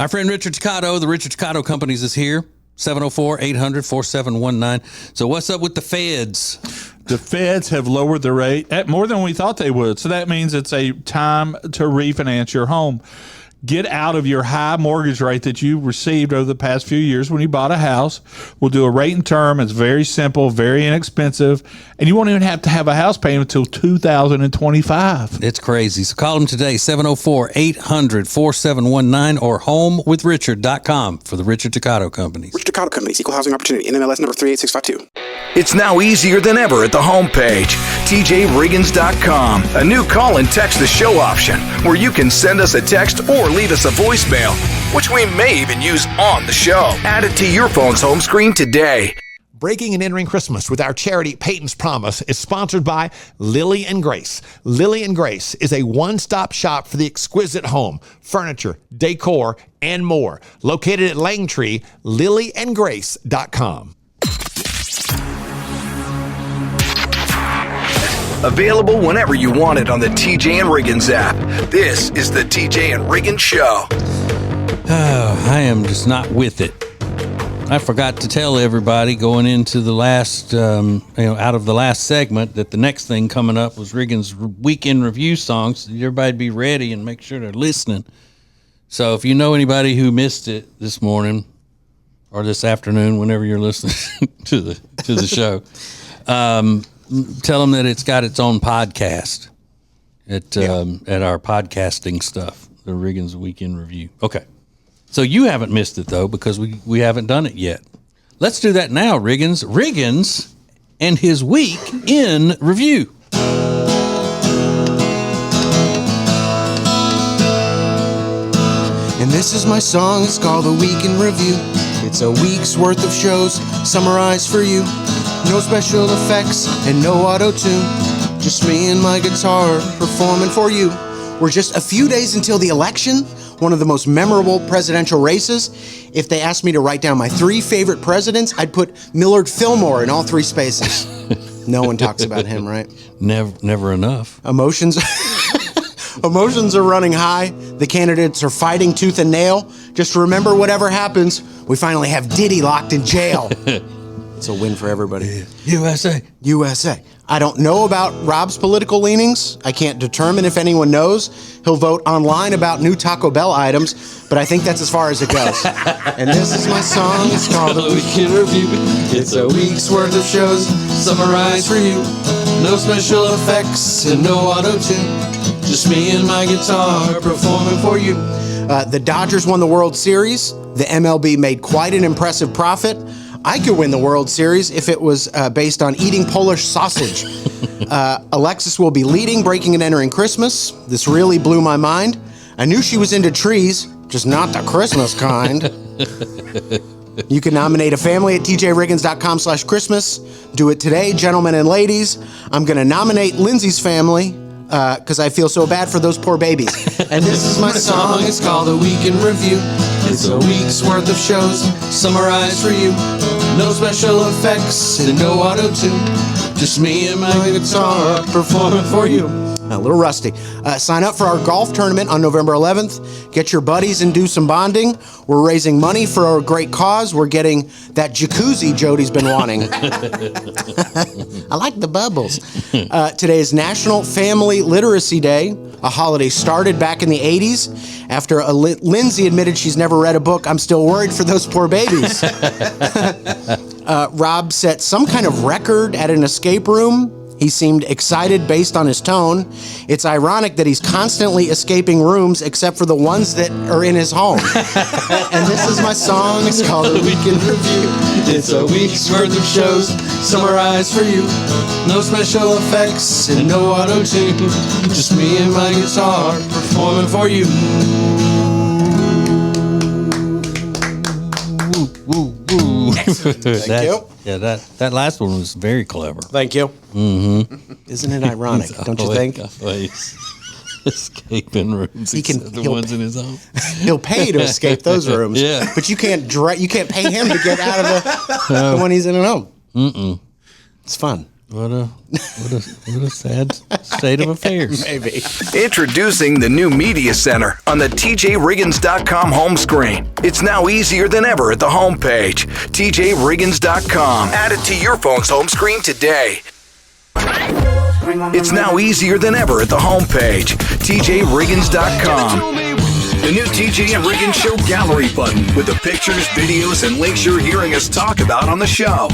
Our friend Richard Ticcato, the Richard Ticcato Companies is here. 704-800-4719. So what's up with the feds? The feds have lowered the rate at more than we thought they would. So that means it's a time to refinance your home. Get out of your high mortgage rate that you received over the past few years when you bought a house. We'll do a rate and term. It's very simple, very inexpensive, and you won't even have to have a house payment until 2025. It's crazy. So call them today, 704-800-4719 or homewithrichard.com for the Richard Ticcato Companies. Richard Ticcato Companies, Equal Housing Opportunity, NMLS number 38652. It's now easier than ever at the homepage, TJRiggins.com. A new call and text the show option where you can send us a text or leave us a voicemail, which we may even use on the show. Add it to your phone's home screen today. Breaking and Entering Christmas with our charity Peyton's Promise is sponsored by Lily and Grace. Lily and Grace is a one-stop shop for the exquisite home, furniture, decor, and more. Located at Langtree, lilyandgrace.com. Available whenever you want it on the TJ and Riggins app. This is the TJ and Riggins Show. Oh, I am just not with it. I forgot to tell everybody going into the last, out of the last segment that the next thing coming up was Riggins' weekend review songs. So everybody be ready and make sure they're listening. So if you know anybody who missed it this morning or this afternoon, whenever you're listening to the show, tell them that it's got its own podcast at our podcasting stuff, the Riggins Weekend Review. Okay. So you haven't missed it, though, because we haven't done it yet. Let's do that now, Riggins. Riggins and his week in review. And this is my song, it's called The Week in Review. It's a week's worth of shows summarized for you. No special effects and no auto-tune. Just me and my guitar performing for you. We're just a few days until the election, one of the most memorable presidential races. If they asked me to write down my 3 favorite presidents, I'd put Millard Fillmore in all 3 spaces. No one talks about him, right? Never enough. Emotions are running high. The candidates are fighting tooth and nail. Just remember, whatever happens, we finally have Diddy locked in jail. It's a win for everybody. USA. I don't know about Rob's political leanings. I can't determine if anyone knows. He'll vote online about new Taco Bell items, but I think that's as far as it goes. And this is my song. It's called The Weekend Review. It's a week's worth of shows summarized for you. No special effects and no auto-tune. Just me and my guitar performing for you. The Dodgers won the World Series. The MLB made quite an impressive profit. I could win the World Series if it was based on eating Polish sausage. Alexis will be leading Breaking and Entering Christmas. This really blew my mind. I knew she was into trees, just not the Christmas kind. You can nominate a family at tjriggins.com/Christmas. Do it today, gentlemen and ladies. I'm going to nominate Lindsay's family because I feel so bad for those poor babies. And this is my song. It's called The Week in Review. It's a week's worth of shows summarized for you. No special effects and no auto-tune. Just me and my guitar performing for you. A little rusty. Sign up for our golf tournament on November 11th. Get your buddies and do some bonding. We're raising money for a great cause. We're getting that jacuzzi Jody's been wanting. I like the bubbles. Today is National Family Literacy Day, a holiday started back in the 80s. After Lindsay admitted she's never read a book, I'm still worried for those poor babies. Rob set some kind of record at an escape room. He seemed excited based on his tone. It's ironic that he's constantly escaping rooms except for the ones that are in his home. And this is my song. It's called The Week in Review. It's a week's worth of shows summarized for you. No special effects and no auto-tune. Just me and my guitar performing for you. Woo, woo, woo. Thank you. Yeah, that last one was very clever. Thank you. Mm-hmm. Isn't it ironic, don't you think? Escaping rooms. The ones in his home. He'll pay to escape those rooms. Yeah. But you can't pay him to get out of the one he's in at home. Mm-mm. It's fun. What a sad state of affairs. Maybe. Introducing the new Media Center on the TJRiggins.com home screen. It's now easier than ever at the homepage. TJRiggins.com. Add it to your phone's home screen today. It's now easier than ever at the homepage. TJRiggins.com. The new TJ and Riggins Show gallery button with the pictures, videos, and links you're hearing us talk about on the show.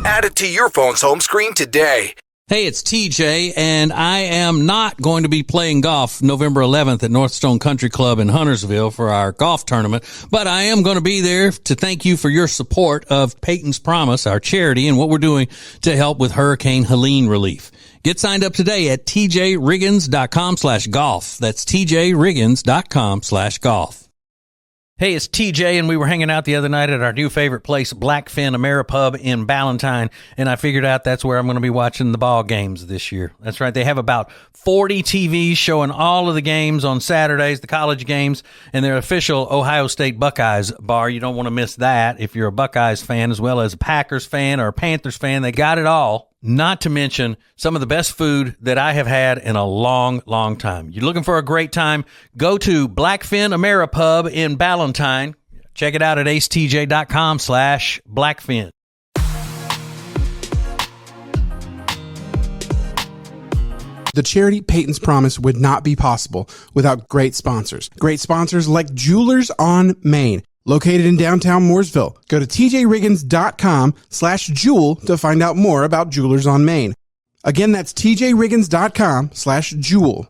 Add it to your phone's home screen today. Hey, it's TJ, and I am not going to be playing golf November 11th at Northstone Country Club in Huntersville for our golf tournament, but I am going to be there to thank you for your support of Peyton's Promise, our charity, and what we're doing to help with Hurricane Helene relief. Get signed up today at tjriggins.com/golf. That's tjriggins.com/golf. Hey, it's TJ, and we were hanging out the other night at our new favorite place, Blackfin Ameripub in Ballantyne, and I figured out that's where I'm going to be watching the ball games this year. That's right. They have about 40 TVs showing all of the games on Saturdays, the college games, and their official Ohio State Buckeyes bar. You don't want to miss that if you're a Buckeyes fan as well as a Packers fan or a Panthers fan. They got it all. Not to mention some of the best food that I have had in a long, long time. You're looking for a great time? Go to Blackfin Ameripub in Ballantyne. Check it out at acetj.com/Blackfin. The charity Peyton's Promise would not be possible without great sponsors. Great sponsors like Jewelers on Main, located in downtown Mooresville. Go to tjriggins.com/jewel to find out more about Jewelers on Main. Again, that's tjriggins.com/jewel.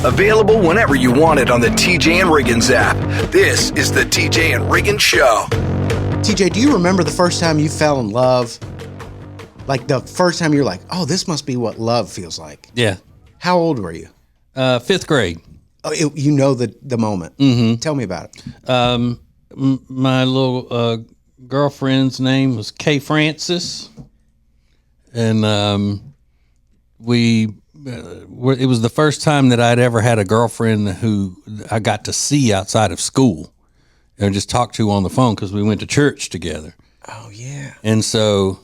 Available whenever you want it on the TJ and Riggins app. This is the TJ and Riggins Show. TJ, do you remember the first time you fell in love? Like the first time you're like, oh, this must be what love feels like. Yeah. How old were you? 5th grade. Oh, you know the moment. Mm-hmm. Tell me about it. My little girlfriend's name was Kay Francis, and it was the first time that I'd ever had a girlfriend who I got to see outside of school and just talk to on the phone because we went to church together. Oh, yeah. And so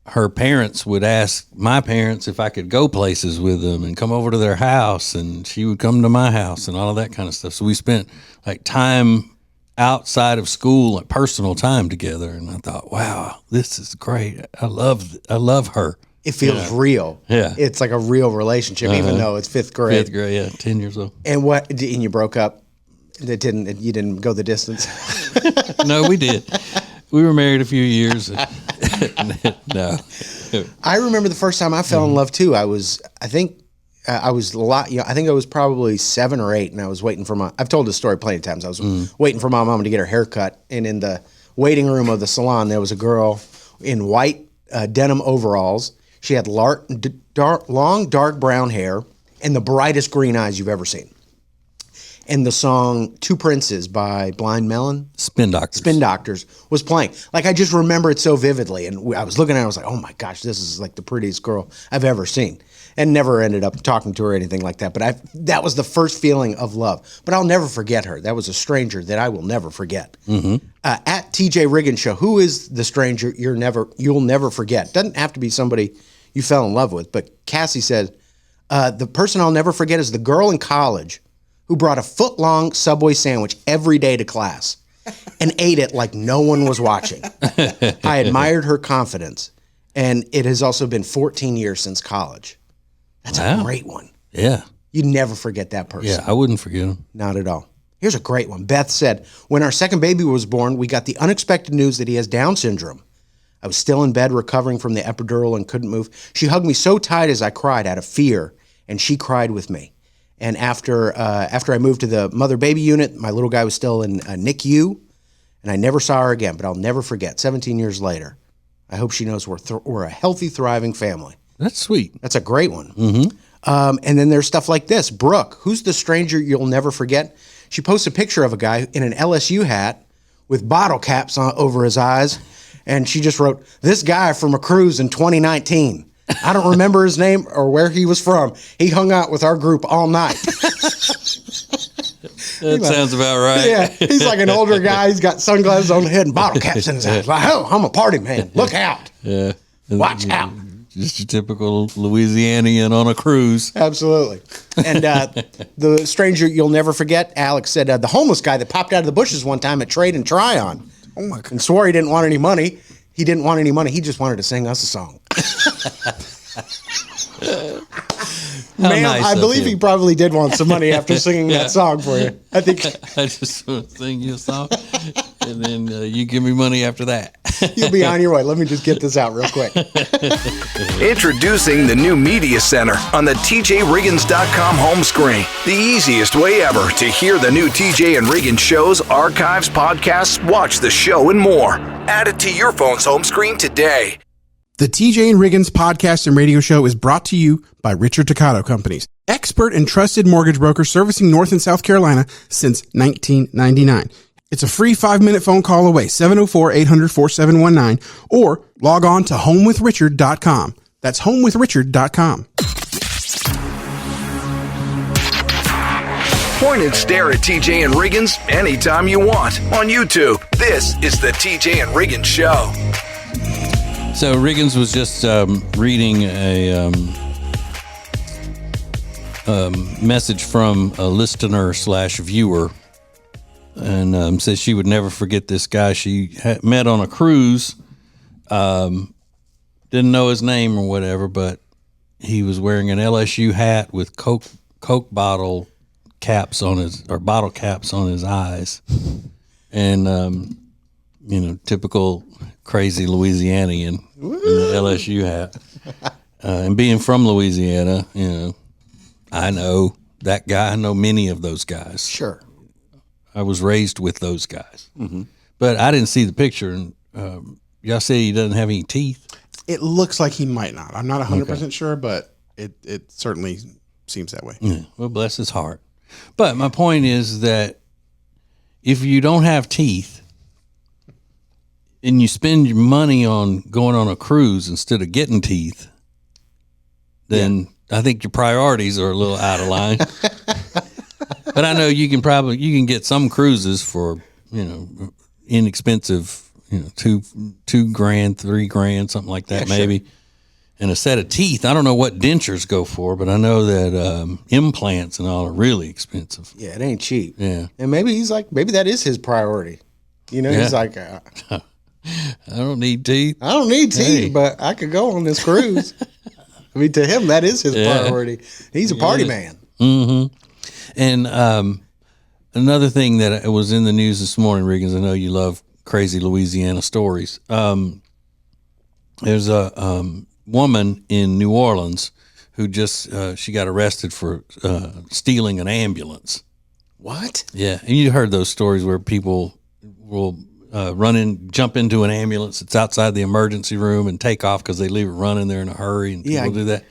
her parents would ask my parents if I could go places with them and come over to their house, and she would come to my house and all of that kind of stuff. So we spent like time outside of school, like personal time together. And I thought, wow, this is great. I love her. It feels real. Yeah. It's like a real relationship, even though it's 5th grade. 5th grade, yeah, 10 years old. And you broke up? You didn't go the distance? No, we did. We were married a few years. No. I remember the first time I fell in love too. I think I was probably 7 or 8, and I was waiting for I've told this story plenty of times. I was waiting for my mom to get her hair cut, and in the waiting room of the salon, there was a girl in white denim overalls. She had long, dark brown hair and the brightest green eyes you've ever seen. And the song Two Princes by Blind Melon, Spin Doctors was playing. Like, I just remember it so vividly. And I was looking at it, I was like, oh my gosh, this is like the prettiest girl I've ever seen. And never ended up talking to her or anything like that. But that was the first feeling of love. But I'll never forget her. That was a stranger that I will never forget. Mm-hmm. At TJ Riggins Show, who is the stranger you'll never forget? Doesn't have to be somebody you fell in love with. But Cassie said, the person I'll never forget is the girl in college who brought a foot-long Subway sandwich every day to class and ate it like no one was watching. I admired her confidence, and it has also been 14 years since college. That's a great one. Yeah. You'd never forget that person. Yeah, I wouldn't forget him. Not at all. Here's a great one. Beth said, when our second baby was born, we got the unexpected news that he has Down syndrome. I was still in bed recovering from the epidural and couldn't move. She hugged me so tight as I cried out of fear, and she cried with me. And after I moved to the mother-baby unit, my little guy was still in NICU, and I never saw her again, but I'll never forget. 17 years later, I hope she knows we're a healthy, thriving family. That's sweet. That's a great one. Mm-hmm. And then there's stuff like this. Brooke, who's the stranger you'll never forget? She posts a picture of a guy in an LSU hat with bottle caps over his eyes, and she just wrote, this guy from a cruise in 2019. I don't remember his name or where he was from. He hung out with our group all night. That sounds about right. Yeah, he's like an older guy. He's got sunglasses on the head and bottle caps in his eyes. Like, oh, I'm a party man. Look out. Yeah. Watch out. Just a typical Louisianian on a cruise. Absolutely. And the stranger you'll never forget, Alex said, the homeless guy that popped out of the bushes one time at Trade and Try On. Oh my God. And swore he didn't want any money. He didn't want any money. He just wanted to sing us a song. Ma'am, nice I of believe him. he probably did want some money after singing that song for you. I think I just want to sing you a song, and then you give me money after that. you'll be on your way. Let me just get this out real quick. Introducing the new Media Center on the TJRiggins.com home screen. The easiest way ever to hear the new TJ and Riggins shows, archives, podcasts, watch the show, and more. Add it to your phone's home screen today. The TJ and Riggins podcast and radio show is brought to you by Richard Toccato Companies, expert and trusted mortgage broker servicing North and South Carolina since 1999. It's a free 5-minute phone call away, 704-800-4719, or log on to homewithrichard.com. That's homewithrichard.com. Point and stare at TJ and Riggins anytime you want on YouTube. This is the TJ and Riggins Show. So Riggins was just reading a message from a listener / viewer, and says she would never forget this guy she met on a cruise. Didn't know his name or whatever, but he was wearing an LSU hat with Coke bottle caps on his eyes, and typical crazy Louisianian in the LSU hat. And being from Louisiana, I know that guy. I know many of those guys. Sure. I was raised with those guys. Mm-hmm. But I didn't see the picture. And y'all say he doesn't have any teeth? It looks like he might not. I'm not 100% sure, but it certainly seems that way. Yeah. Well, bless his heart. But my point is that if you don't have teeth, and you spend your money on going on a cruise instead of getting teeth, then I think your priorities are a little out of line. But I know you can get some cruises for, inexpensive, $2,000, $3,000, something like that, maybe. Sure. And a set of teeth. I don't know what dentures go for, but I know that implants and all are really expensive. Yeah, it ain't cheap. Yeah. And maybe maybe that is his priority. He's like, I don't need teeth. I don't need teeth, but I could go on this cruise. I mean, to him, that is his priority. He's a party man. Mm-hmm. And another thing that was in the news this morning, Riggins, I know you love crazy Louisiana stories. There's a woman in New Orleans who just she got arrested for stealing an ambulance. What? Yeah, and you heard those stories where people will jump into an ambulance that's outside the emergency room and take off because they leave it running there in a hurry, and people do that.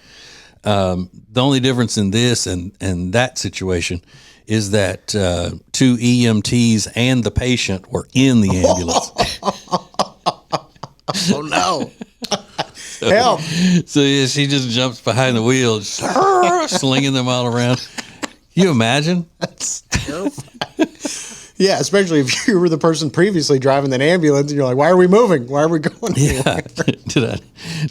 The only difference in this and that situation is that 2 EMTs and the patient were in the ambulance. Oh no! Help! So yeah, she just jumps behind the wheel, slinging them all around. Can you imagine? That's terrible. Yeah, especially if you were the person previously driving that ambulance, and you're like, "Why are we moving? Why are we going?" Yeah.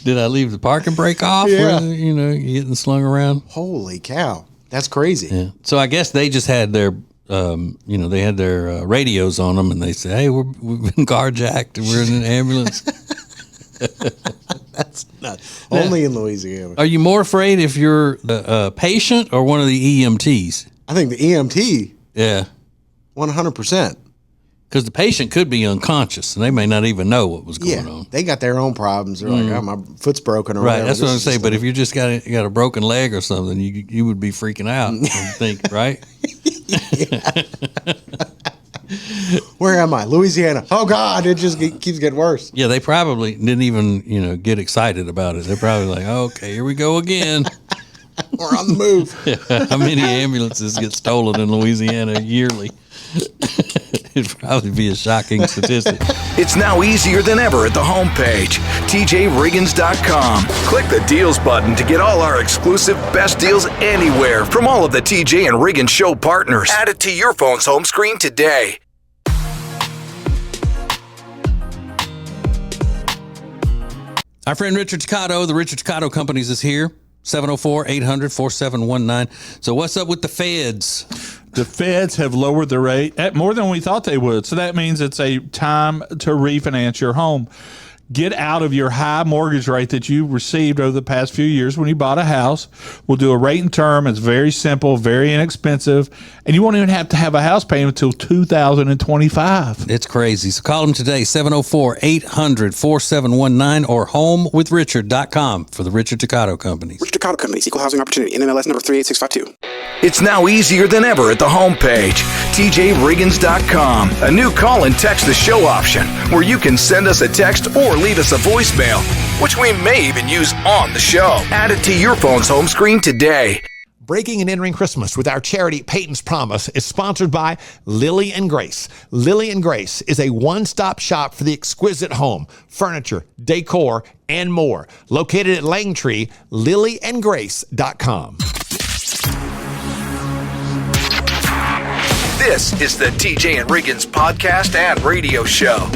Did I leave the parking brake off? Yeah. You're getting slung around. Holy cow, that's crazy. Yeah. So I guess they just had their, they had their radios on them, and they said, "Hey, we've been carjacked, and we're in an ambulance." That's not only in Louisiana. Are you more afraid if you're the patient or one of the EMTs? I think the EMT. Yeah. 100%. Because the patient could be unconscious, and they may not even know what was going on. They got their own problems. They're like, "Oh, my foot's broken," or whatever. Right, that's what I'm saying. But if you just got a broken leg or something, you would be freaking out and think, right? Where am I? Louisiana. Oh God, it just keeps getting worse. Yeah, they probably didn't even get excited about it. They're probably like, "Okay, here we go again." We're on the move. How many ambulances get stolen in Louisiana yearly? It'd probably be a shocking statistic. It's now easier than ever at the homepage, TJRiggins.com. Click the deals button to get all our exclusive best deals anywhere from all of the TJ and Riggins show partners. Add it to your phone's home screen today. Our friend Richard Toccato, the Richard Toccato Companies, is here. 704-800-4719. So what's up with the feds? The feds have lowered the rate at more than we thought they would. So that means it's a time to refinance your home. Get out of your high mortgage rate that you received over the past few years when you bought a house. We'll do a rate and term. It's very simple, very inexpensive, and you won't even have to have a house payment until 2025. It's crazy. So call them today, 704-800-4719 or homewithrichard.com for the Richard Toccato Companies. Richard Toccato Companies, Equal Housing Opportunity, NMLS number 38652. It's now easier than ever at the homepage, TJRiggins.com. A new call and text the show option where you can send us a text or leave us a voicemail, which we may even use on the show. Add it to your phone's home screen today. Breaking and Entering Christmas with our charity Peyton's Promise is sponsored by Lily and Grace. Lily and Grace is a one-stop shop for the exquisite home, furniture, decor, and more. Located at Langtree, lilyandgrace.com. This is the TJ and Riggins podcast and radio show.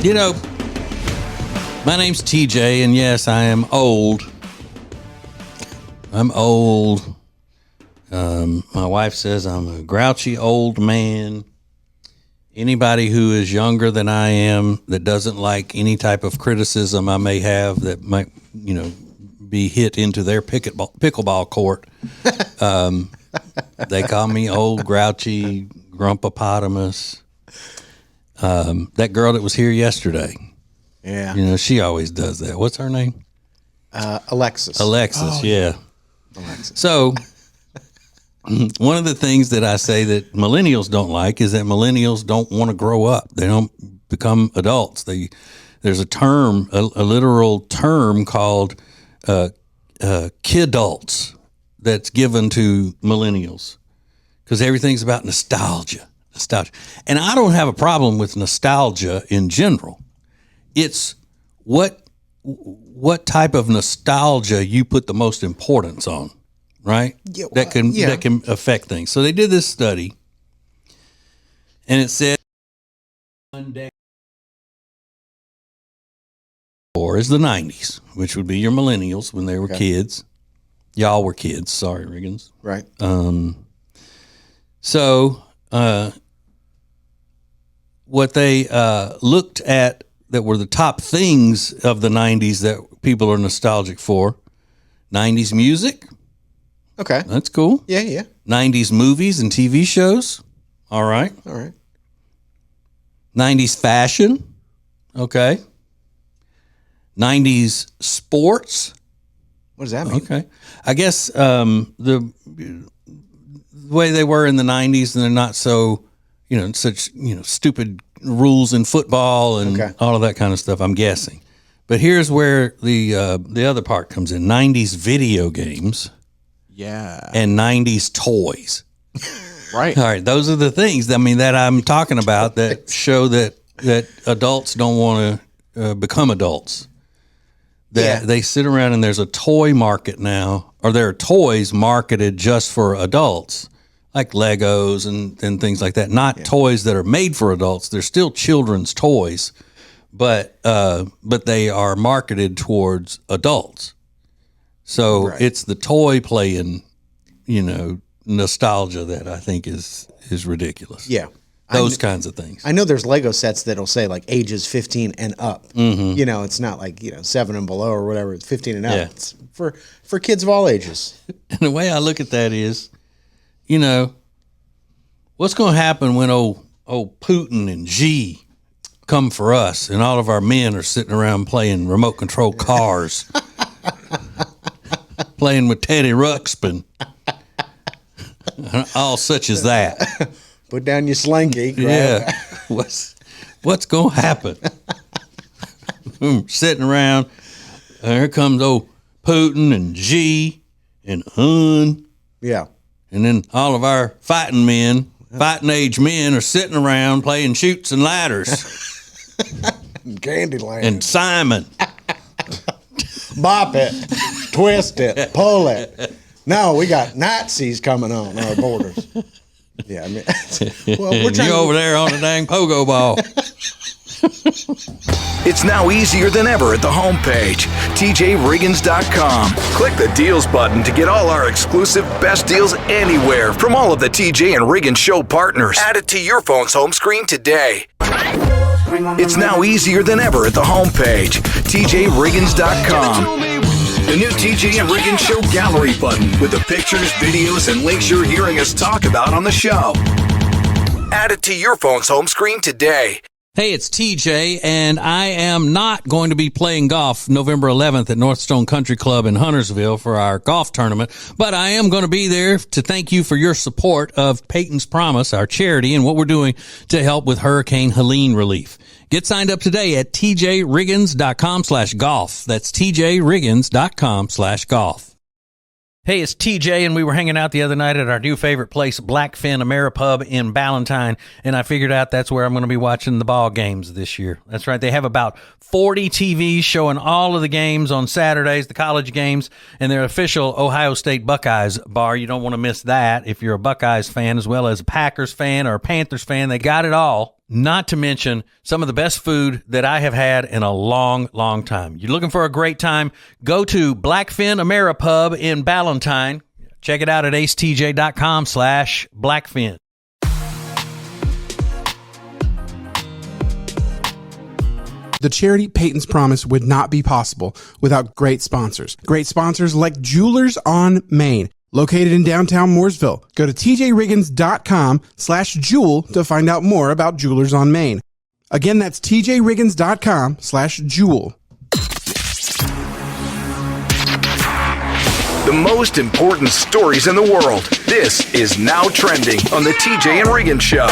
You know, my name's TJ, and yes, I am old. I'm old. My wife says I'm a grouchy old man. Anybody who is younger than I am that doesn't like any type of criticism I may have that might, be hit into their pickleball court, they call me old grouchy grumpopotamus. That girl that was here yesterday. Yeah. She always does that. What's her name? Alexis. Yeah. Alexis. So one of the things that I say that millennials don't like is that millennials don't want to grow up. They don't become adults. There's a term, a literal term called kidults that's given to millennials because everything's about nostalgia. And I don't have a problem with nostalgia in general. It's what type of nostalgia you put the most importance on, right? Yeah, that can affect things. So they did this study, and it said or is the 90s, which would be your millennials when they were kids. Y'all were kids. Sorry, Riggins. Right. What they looked at that were the top things of the 90s that people are nostalgic for. 90s music. Okay. That's cool. Yeah. 90s movies and TV shows. All right. 90s fashion. Okay. 90s sports. What does that mean? Okay. I guess the way they were in the 90s, and they're not so, such, stupid rules in football and all of that kind of stuff, I'm guessing. But here's where the other part comes in. 90s video games. Yeah. And 90s toys. Right. All right. Those are the things, that I'm talking about that show that adults don't want to become adults. They sit around and there's a toy market now, or there are toys marketed just for adults, like Legos and things like that. Not toys that are made for adults. They're still children's toys, but they are marketed towards adults. So it's the toy playing, nostalgia that I think is ridiculous. Yeah. Those kinds of things. I know there's Lego sets that'll say like ages 15 and up. Mm-hmm. It's not like, 7 and below or whatever. It's 15 and up. Yeah. It's for kids of all ages. And the way I look at that is, what's going to happen when old Putin and Xi come for us and all of our men are sitting around playing remote control cars, playing with Teddy Ruxpin, all such as that. Put down your slinky. Yeah. What's going to happen? Sitting around, here comes old Putin and Xi and Hun. Yeah. And then all of our fighting men fighting age men are sitting around playing Chutes and Ladders. Candyland. And Simon. Bop it, twist it, pull it. No, we got Nazis coming on our borders. Yeah, I mean, well, we're trying you over there on the dang pogo ball. It's now easier than ever at the homepage, TJRiggins.com. Click the deals button to get all our exclusive best deals anywhere from all of the TJ and Riggins show partners. Add it to your phone's home screen today. It's now easier than ever at the homepage, TJRiggins.com. The new TJ and Riggins Show gallery button with the pictures, videos, and links you're hearing us talk about on the show. Add it to your phone's home screen today. Hey, it's TJ, and I am not going to be playing golf November 11th at Northstone Country Club in Huntersville for our golf tournament, but I am going to be there to thank you for your support of Peyton's Promise, our charity, and what we're doing to help with Hurricane Helene relief. Get signed up today at tjriggins.com/golf. That's tjriggins.com/golf. Hey, it's TJ, and we were hanging out the other night at our new favorite place, Blackfin Ameripub in Ballantyne, and I figured out that's where I'm going to be watching the ball games this year. That's right. They have about 40 TVs showing all of the games on Saturdays, the college games, and their official Ohio State Buckeyes bar. You don't want to miss that if you're a Buckeyes fan as well as a Packers fan or a Panthers fan. They got it all. Not to mention some of the best food that I have had in a long, long time. You're looking for a great time? Go to Blackfin Ameripub in Ballantyne. Check it out at acetj.com/Blackfin. The charity Peyton's Promise would not be possible without great sponsors. Great sponsors like Jewelers on Main, located in downtown Mooresville. Go to tjriggins.com/jewel to find out more about Jewelers on Main. Again, that's tjriggins.com/jewel. The most important stories in the world. This is Now Trending on the TJ and Riggins Show.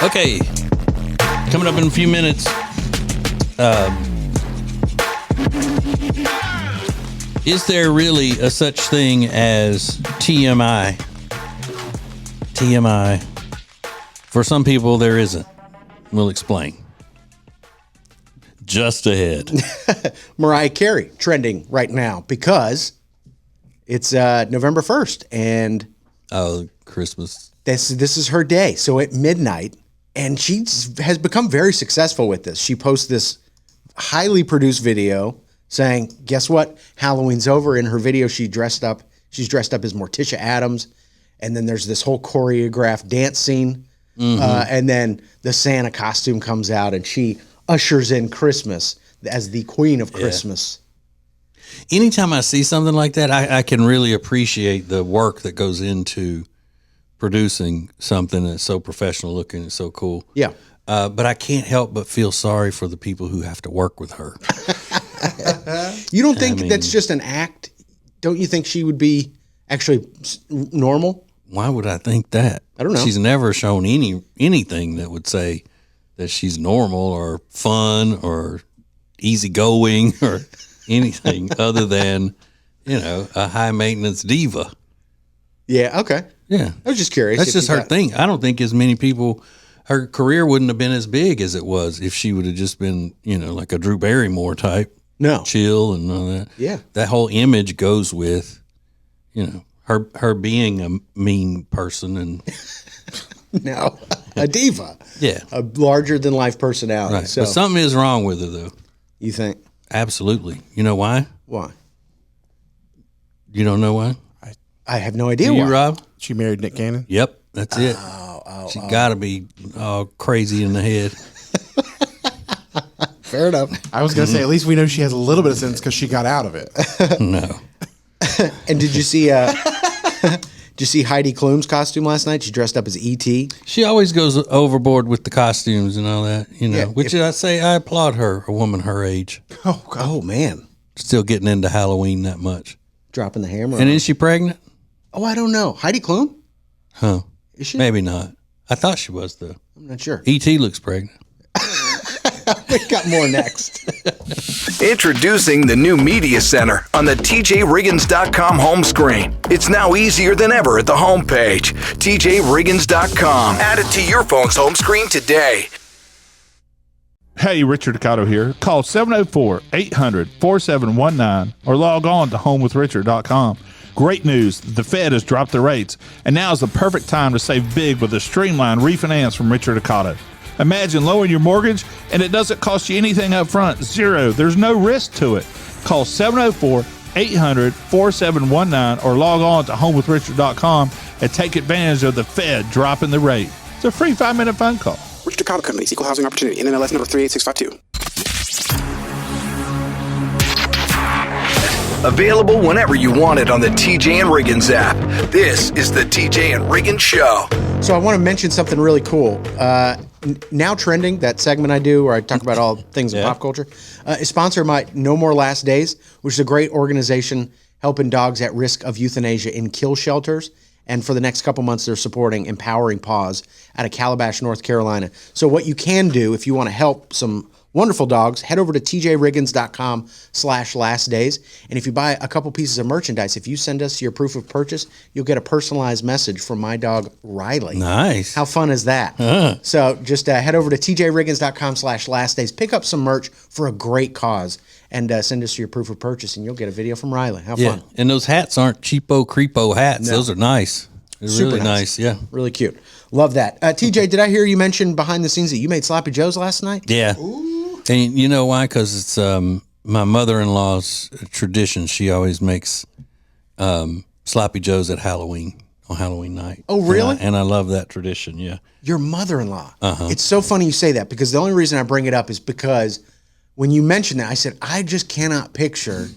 Okay, coming up in a few minutes. Is there really a such thing as TMI? TMI. For some people, there isn't. We'll explain. Just ahead. Mariah Carey trending right now because it's November 1st and Christmas. This is her day. So at midnight, and she has become very successful with this. She posts this highly produced video saying, guess what? Halloween's over. In her video, she's dressed up as Morticia Addams. And then there's this whole choreographed dance scene. Mm-hmm. And then the Santa costume comes out and she ushers in Christmas as the queen of Christmas. Anytime I see something like that, I can really appreciate the work that goes into producing something that's so professional looking and so cool. Yeah. But I can't help but feel sorry for the people who have to work with her. You don't think that's just an act? Don't you think she would be actually normal? Why would I think that? I don't know. She's never shown anything that would say that she's normal or fun or easygoing or anything other than, a high maintenance diva. Yeah. Okay. Yeah. I was just curious. That's just her thing. I don't think as many people, her career wouldn't have been as big as it was if she would have just been, like a Drew Barrymore type. No. Chill and all that. Yeah. That whole image goes with, her being a mean person and no, a diva. Yeah. A larger than life personality. Right. So But something is wrong with her though. You think? Absolutely. You know why? Why? You don't know why? I have no idea Do why. you, Rob? She married Nick Cannon? Yep. That's it. She got to be all crazy in the head. Fair enough. I was going to say, at least we know she has a little bit of sense because she got out of it. No. And did you see Heidi Klum's costume last night? She dressed up as E.T. She always goes overboard with the costumes and all that, Yeah, which I say I applaud her, a woman her age. Oh, God. Oh, man. Still getting into Halloween that much. Dropping the hammer. And is she pregnant? Oh, I don't know. Heidi Klum? Huh. Is she? Maybe not. I thought she was, though. I'm not sure. E.T. looks pregnant. We got more next. Introducing the new Media Center on the TJRiggins.com home screen. It's now easier than ever at the home page. TJRiggins.com. Add it to your phone's home screen today. Hey, Richard Ducato here. Call 704-800-4719 or log on to homewithrichard.com. Great news. The Fed has dropped the rates, and now is the perfect time to save big with a streamlined refinance from Richard Ducato. Imagine lowering your mortgage, and it doesn't cost you anything up front. Zero. There's no risk to it. Call 704-800-4719 or log on to homewithrichard.com and take advantage of the Fed dropping the rate. It's a free 5-minute phone call. Richard Ducato Companies, Equal Housing Opportunity, NMLS number 38652. Available whenever you want it on the TJ and Riggins app. This is the TJ and Riggins Show. So I want to mention something really cool. Now Trending, that segment I do where I talk about all things in pop culture, is sponsored by No More Last Days, which is a great organization helping dogs at risk of euthanasia in kill shelters. And for the next couple months, they're supporting Empowering Paws out of Calabash, North Carolina. So what you can do if you want to help some wonderful dogs, head over to tjriggins.com/lastdays. And if you buy a couple pieces of merchandise, if you send us your proof of purchase, you'll get a personalized message from my dog, Riley. Nice. How fun is that? So just head over to tjriggins.com/lastdays, pick up some merch for a great cause, and send us your proof of purchase, and you'll get a video from Riley. How fun. And those hats aren't cheapo, creepo hats. No. Those are nice. They're Super really nice. Yeah. Really cute. Love that. TJ, did I hear you mention behind the scenes that you made Sloppy Joes last night? Yeah. Ooh. And you know why? Because it's my mother-in-law's tradition. She always makes Sloppy Joes at Halloween, on Halloween night. Oh, really? And I love that tradition, yeah. Your mother-in-law. It's so funny you say that, because the only reason I bring it up is because when you mentioned that, I said, I just cannot picture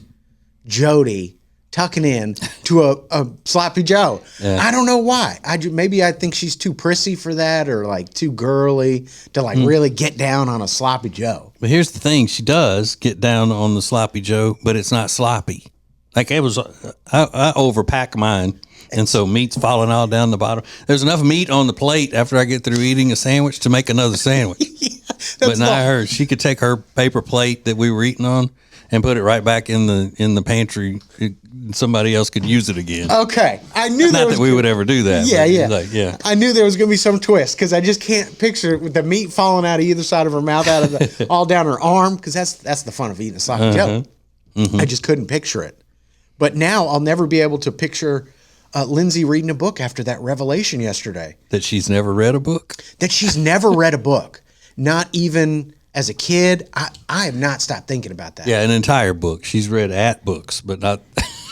Jody tucking in to a Sloppy Joe. Yeah. I don't know why. Maybe I think she's too prissy for that, or like too girly to like really get down on a Sloppy Joe. But here's the thing. She does get down on the Sloppy Joe, but it's not sloppy. Like it was, I overpack mine. And so meat's falling all down the bottom. There's enough meat on the plate after I get through eating a sandwich to make another sandwich. But now I heard she could take her paper plate that we were eating on and put it right back in the pantry. Somebody else could use it again. Okay, I knew not that we would ever do that. Yeah. I knew there was going to be some twist, because I just can't picture with the meat falling out of either side of her mouth, out of the all down her arm, because that's the fun of eating a Sloppy Joe. I just couldn't picture it. But now I'll never be able to picture Lindsay reading a book after that revelation yesterday. That she's never read a book? That she's never read a book. Not even as a kid. I have not stopped thinking about that. Yeah, an entire book. She's read at books, but not,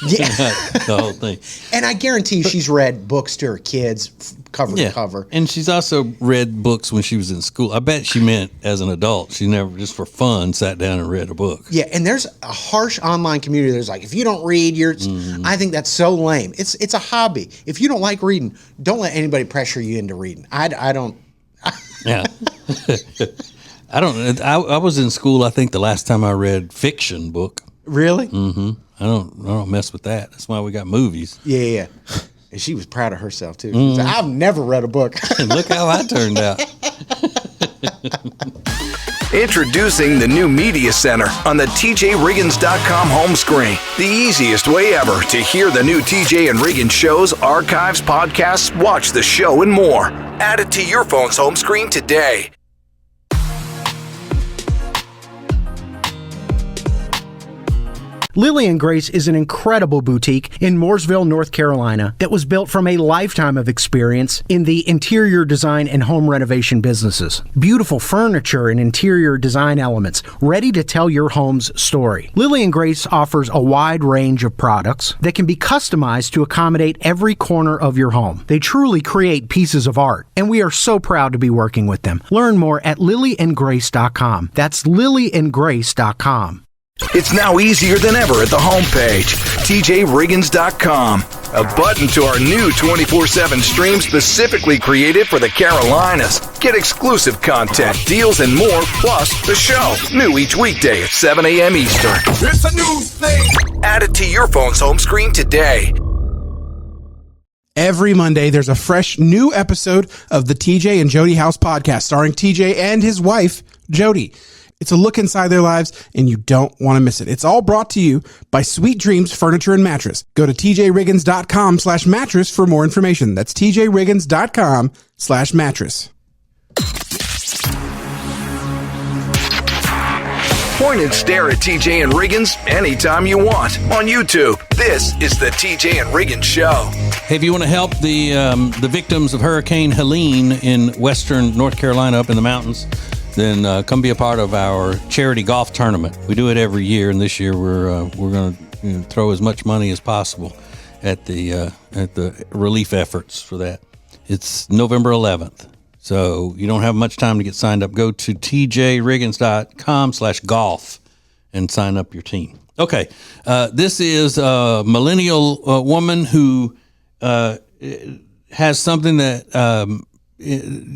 not the whole thing. And I guarantee she's read books to her kids cover to cover. And she's also read books when she was in school. I bet she meant as an adult. She never, just for fun, sat down and read a book. Yeah, and there's a harsh online community that's like, if you don't read, I think that's so lame. It's a hobby. If you don't like reading, don't let anybody pressure you into reading. I don't. Yeah. I was in school, I think, the last time I read fiction book. Really? Mm-hmm. I don't mess with that. That's why we got movies. Yeah. And she was proud of herself, too. She said, I've never read a book. And look how I turned out. Introducing the new Media Center on the TJRiggins.com home screen. The easiest way ever to hear the new TJ and Riggins shows, archives, podcasts, watch the show, and more. Add it to your phone's home screen today. Lily and Grace is an incredible boutique in Mooresville, North Carolina that was built from a lifetime of experience in the interior design and home renovation businesses. Beautiful furniture and interior design elements ready to tell your home's story. Lily and Grace offers a wide range of products that can be customized to accommodate every corner of your home. They truly create pieces of art, and we are so proud to be working with them. Learn more at lilyandgrace.com. That's lilyandgrace.com. It's now easier than ever at the homepage, TJRiggins.com. A button to our new 24/7 stream specifically created for the Carolinas. Get exclusive content, deals, and more, plus the show. New each weekday at 7 a.m. Eastern. It's a new thing. Add it to your phone's home screen today. Every Monday, there's a fresh new episode of the TJ and Jody House podcast starring TJ and his wife, Jody. It's a look inside their lives, and you don't want to miss it. It's all brought to you by Sweet Dreams Furniture and Mattress. Go to tjriggins.com/mattress for more information. That's tjriggins.com/mattress. Point and stare at TJ and Riggins anytime you want on YouTube. This is the TJ and Riggins Show. Hey, if you want to help the victims of Hurricane Helene in western North Carolina up in the mountains, then come be a part of our charity golf tournament. We do it every year, and this year we're going to throw as much money as possible at the relief efforts for that. It's November 11th. So you don't have much time to get signed up. Go to tjriggins.com/golf and sign up your team. Okay. This is a millennial woman who has something that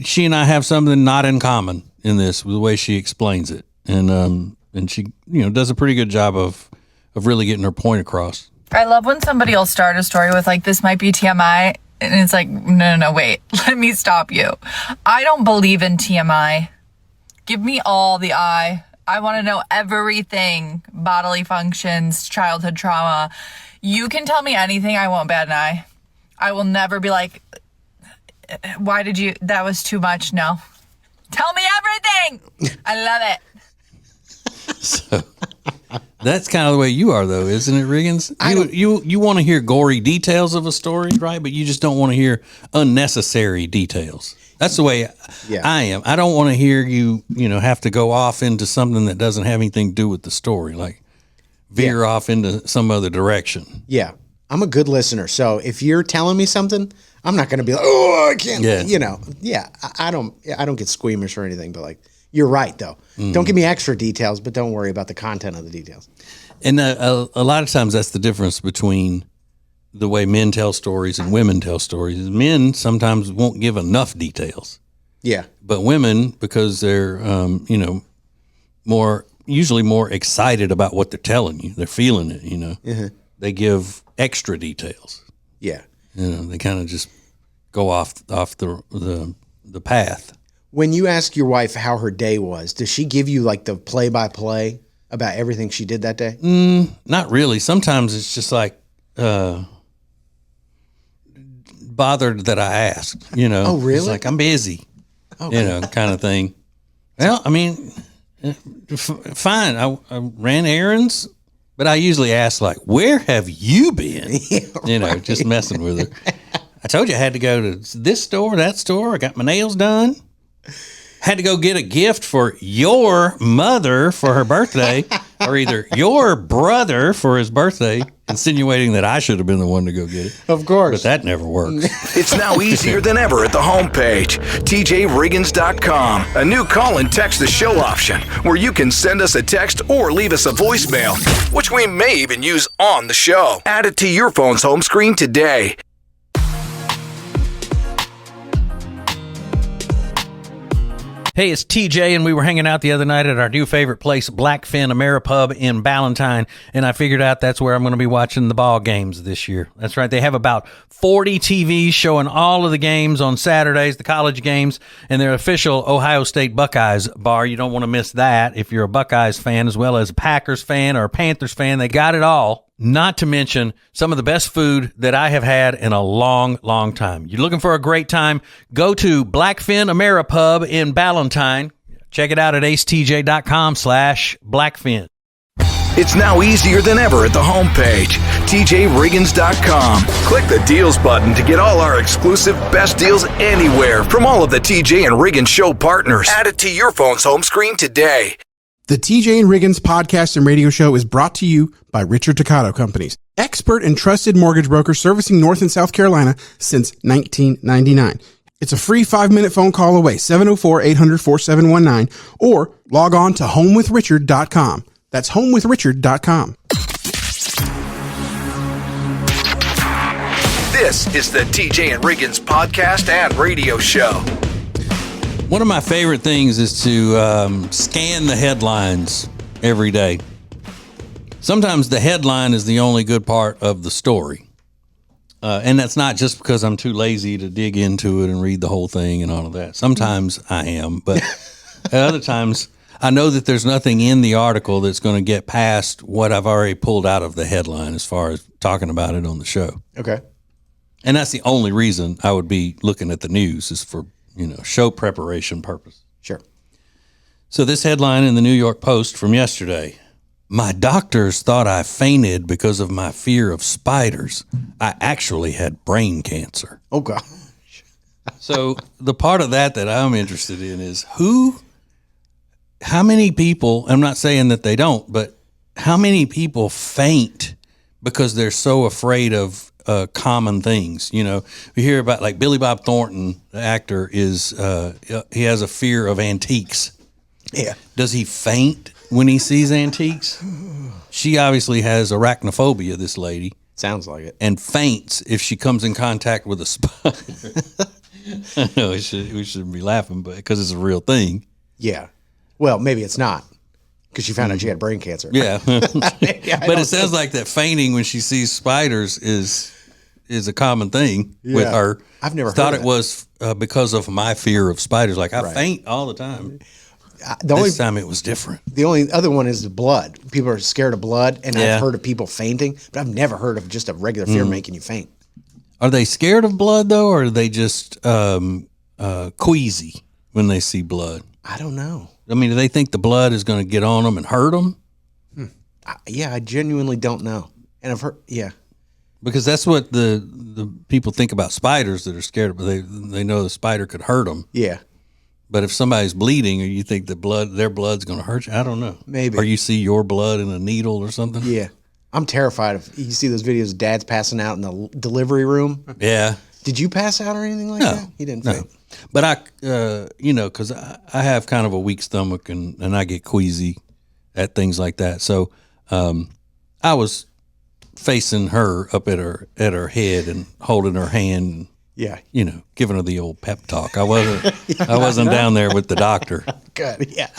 she and I have something not in common in this, the way she explains it. And she, does a pretty good job of really getting her point across. I love when somebody will start a story with like, this might be TMI. And it's like, no, wait, let me stop you. I don't believe in TMI. Give me all the I want to know everything. Bodily functions, childhood trauma. You can tell me anything, I won't bat an eye. I will never be like, why did you, that was too much. No. Tell me everything. I love it. So that's kind of the way you are, though, isn't it, Riggins? You want to hear gory details of a story, right? But you just don't want to hear unnecessary details. That's the way I am. I don't want to hear you have to go off into something that doesn't have anything to do with the story, like veer off into some other direction. Yeah. I'm a good listener. So if you're telling me something, I'm not going to be like, oh, I can't, I don't get squeamish or anything, but like, you're right, though. Don't give me extra details, but don't worry about the content of the details. And a lot of times that's the difference between the way men tell stories and women tell stories. Men sometimes won't give enough details. Yeah. But women, because they're, usually more excited about what they're telling you, they're feeling it, Mm-hmm. They give extra details. Yeah. They kind of just go off the path. When you ask your wife how her day was, does she give you like the play-by-play about everything she did that day? Not really. Sometimes it's just like bothered that I asked. Oh, really? It's like I'm busy. Okay. Kind of thing. Well, I mean, fine. I ran errands, but I usually ask like, "Where have you been?" Just messing with her. I told you I had to go to this store, that store. I got my nails done. Had to go get a gift for your mother for her birthday, or either your brother for his birthday, insinuating that I should have been the one to go get it. Of course. But that never works. It's now easier than ever at the homepage, tjriggins.com. A new call and text the show option where you can send us a text or leave us a voicemail, which we may even use on the show. Add it to your phone's home screen today. Hey, it's TJ, and we were hanging out the other night at our new favorite place, Blackfin Ameripub in Ballantyne, and I figured out that's where I'm going to be watching the ball games this year. That's right. They have about 40 TVs showing all of the games on Saturdays, the college games, and their official Ohio State Buckeyes bar. You don't want to miss that if you're a Buckeyes fan as well as a Packers fan or a Panthers fan. They got it all. Not to mention some of the best food that I have had in a long, long time. You're looking for a great time? Go to Blackfin Ameripub in Ballantyne. Check it out at acetj.com/Blackfin. It's now easier than ever at the homepage, tjriggins.com. Click the deals button to get all our exclusive best deals anywhere from all of the TJ and Riggins show partners. Add it to your phone's home screen today. The TJ and Riggins podcast and radio show is brought to you by Richard Toccato Companies, expert and trusted mortgage broker servicing North and South Carolina since 1999. It's a free 5-minute phone call away, 704-800-4719, or log on to homewithrichard.com. That's homewithrichard.com. This is the TJ and Riggins podcast and radio show. One of my favorite things is to scan the headlines every day. Sometimes the headline is the only good part of the story. And that's not just because I'm too lazy to dig into it and read the whole thing and all of that. Sometimes I am, but at other times I know that there's nothing in the article that's going to get past what I've already pulled out of the headline as far as talking about it on the show. Okay. And that's the only reason I would be looking at the news is for, show preparation purpose. Sure. So this headline in the New York Post from yesterday: my doctors thought I fainted because of my fear of spiders. I actually had brain cancer. Oh, God. So the part of that I'm interested in is how many people, I'm not saying that they don't, but how many people faint because they're so afraid of common things? We hear about like Billy Bob Thornton, the actor, he has a fear of antiques. Yeah. Does he faint when he sees antiques? She obviously has arachnophobia, this lady. Sounds like it. And faints if she comes in contact with a spider. I know we shouldn't be laughing, but because it's a real thing. Yeah. Well, maybe it's not, because she found out she had brain cancer. Yeah. But it sounds like that fainting when she sees spiders is a common thing with her. I've never thought heard it was because of my fear of spiders. Like I Right. faint all the time. This time it was different. The only other one is the blood. People are scared of blood, and Yeah. I've heard of people fainting, but I've never heard of just a regular fear making you faint. Are they scared of blood though, or are they just queasy when they see blood? I don't know. I mean, do they think the blood is going to get on them and hurt them? I genuinely don't know. And I've heard, Because that's what the people think about spiders that are scared, but they know the spider could hurt them. Yeah. But if somebody's bleeding, or you think their blood's going to hurt you, I don't know. Maybe. Or you see your blood in a needle or something. Yeah. I'm terrified of, you see those videos of dads passing out in the delivery room? Yeah. Did you pass out or anything like that? You didn't faint. But I, because I have kind of a weak stomach and I get queasy at things like that. So I was facing her up at her head and holding her hand. Yeah. Giving her the old pep talk. I wasn't down there with the doctor. Good. Yeah.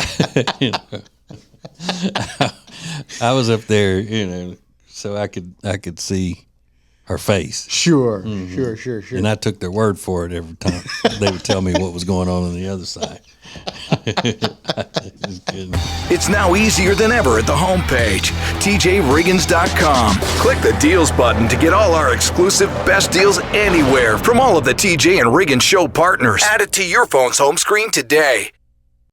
I was up there, so I could see her face. Sure. Sure. And I took their word for it every time. They would tell me what was going on the other side. It's now easier than ever at the homepage, TJRiggins.com. Click the deals button to get all our exclusive best deals anywhere from all of the TJ and Riggins show partners. Add it to your phone's home screen today.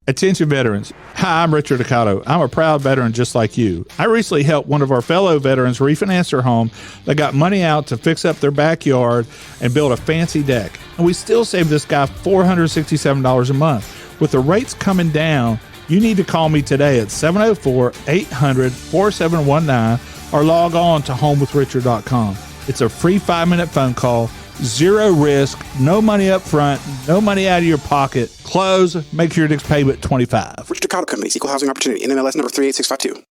Attention veterans. Hi, I'm Richard Accato. I'm a proud veteran just like you. I recently helped one of our fellow veterans refinance their home. They got money out to fix up their backyard and build a fancy deck. And we still saved this guy $467 a month. With the rates coming down, you need to call me today at 704-800-4719 or log on to homewithrichard.com. It's a free 5-minute phone call. Zero risk, no money up front, no money out of your pocket. Close, make sure your next payment $25. Richard Takata Companies, Equal Housing Opportunity, NMLS number 38652.